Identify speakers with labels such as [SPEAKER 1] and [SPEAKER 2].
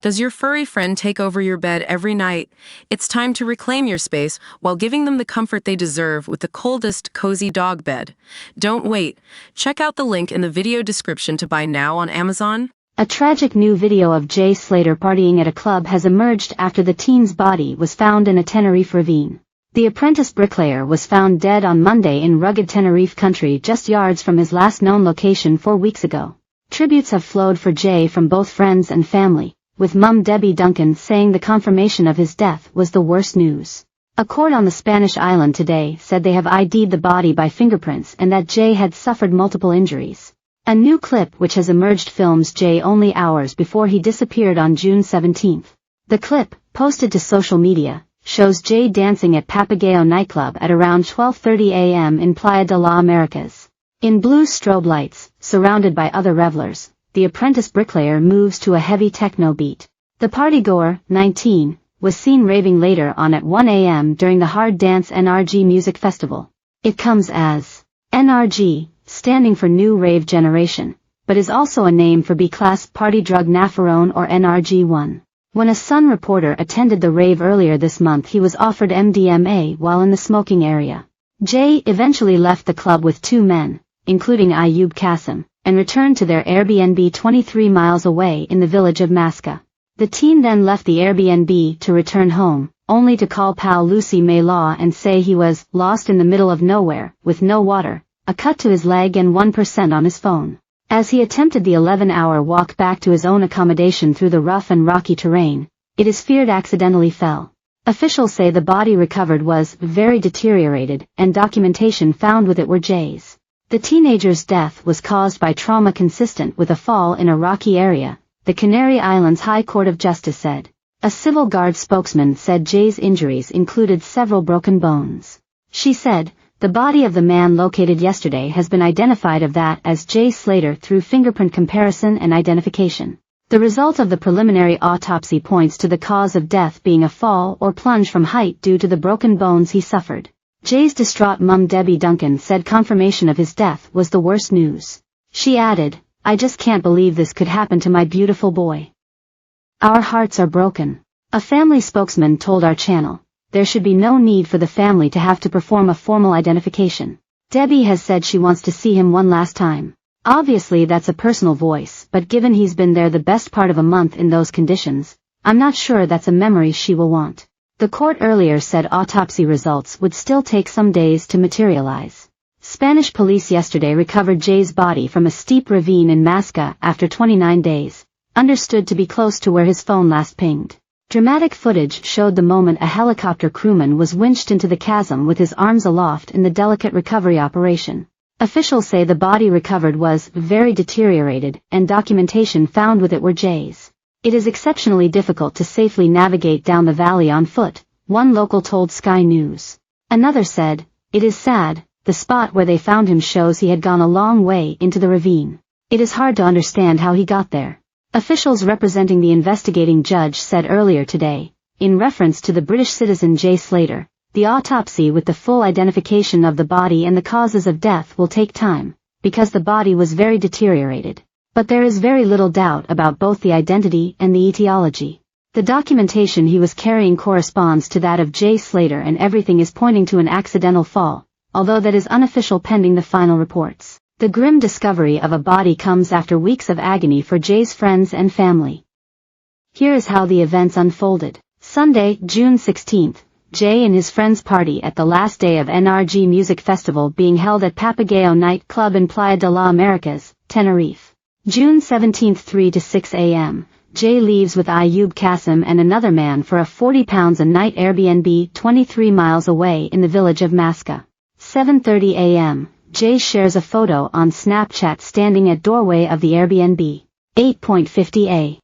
[SPEAKER 1] Does your furry friend take over your bed every night? It's time to reclaim your space while giving them the comfort they deserve with the coldest, cozy dog bed. Don't wait. Check out the link in the video description to buy now on Amazon.
[SPEAKER 2] A tragic new video of Jay Slater partying at a club has emerged after the teen's body was found in a Tenerife ravine. The apprentice bricklayer was found dead on Monday in rugged Tenerife country just yards from his last known location 4 weeks ago. Tributes have flowed for Jay from both friends and family, with mum Debbie Duncan saying the confirmation of his death was the worst news. A court on the Spanish island today said they have ID'd the body by fingerprints and that Jay had suffered multiple injuries. A new clip which has emerged films Jay only hours before he disappeared on June 17. The clip, posted to social media, shows Jay dancing at Papagayo nightclub at around 12:30 a.m. in Playa de las Americas. In blue strobe lights, surrounded by other revelers, the apprentice bricklayer moves to a heavy techno beat. The partygoer, 19, was seen raving later on at 1 a.m. during the hard dance NRG music festival. It comes as NRG, standing for New Rave Generation, but is also a name for B-class party drug Nafarone or NRG1. When a Sun reporter attended the rave earlier this month, he was offered MDMA while in the smoking area. Jay eventually left the club with 2 men, including Ayub Qasim, and returned to their Airbnb 23 miles away in the village of Masca. The teen then left the Airbnb to return home, only to call pal Lucy May Law and say he was lost in the middle of nowhere, with no water, a cut to his leg and 1% on his phone. As he attempted the 11-hour walk back to his own accommodation through the rough and rocky terrain, it is feared accidentally fell. Officials say the body recovered was very deteriorated and documentation found with it were Jay's. The teenager's death was caused by trauma consistent with a fall in a rocky area, the Canary Islands High Court of Justice said. A civil guard spokesman said Jay's injuries included several broken bones. She said, "The body of the man located yesterday has been identified of that as Jay Slater through fingerprint comparison and identification. The result of the preliminary autopsy points to the cause of death being a fall or plunge from height due to the broken bones he suffered." Jay's distraught mum Debbie Duncan said confirmation of his death was the worst news. She added, "I just can't believe this could happen to my beautiful boy. Our hearts are broken." A family spokesman told our channel, "There should be no need for the family to have to perform a formal identification. Debbie has said she wants to see him one last time. Obviously that's a personal voice, but given he's been there the best part of a month in those conditions, I'm not sure that's a memory she will want." The court earlier said autopsy results would still take some days to materialize. Spanish police yesterday recovered Jay's body from a steep ravine in Masca after 29 days, understood to be close to where his phone last pinged. Dramatic footage showed the moment a helicopter crewman was winched into the chasm with his arms aloft in the delicate recovery operation. Officials say the body recovered was very deteriorated and documentation found with it were Jay's. "It is exceptionally difficult to safely navigate down the valley on foot," one local told Sky News. Another said, "It is sad, the spot where they found him shows he had gone a long way into the ravine. It is hard to understand how he got there." Officials representing the investigating judge said earlier today, in reference to the British citizen Jay Slater, "The autopsy with the full identification of the body and the causes of death will take time, because the body was very deteriorated. But there is very little doubt about both the identity and the etiology. The documentation he was carrying corresponds to that of Jay Slater and everything is pointing to an accidental fall, although that is unofficial pending the final reports." The grim discovery of a body comes after weeks of agony for Jay's friends and family. Here is how the events unfolded. Sunday, June 16, Jay and his friends party at the last day of NRG Music Festival being held at Papagayo Night Club in Playa de las Americas, Tenerife. June 17, 3 to 6 a.m., Jay leaves with Ayub Qasim and another man for a £40 a night Airbnb 23 miles away in the village of Masca. 7:30 a.m., Jay shares a photo on Snapchat standing at doorway of the Airbnb. 8:50 a.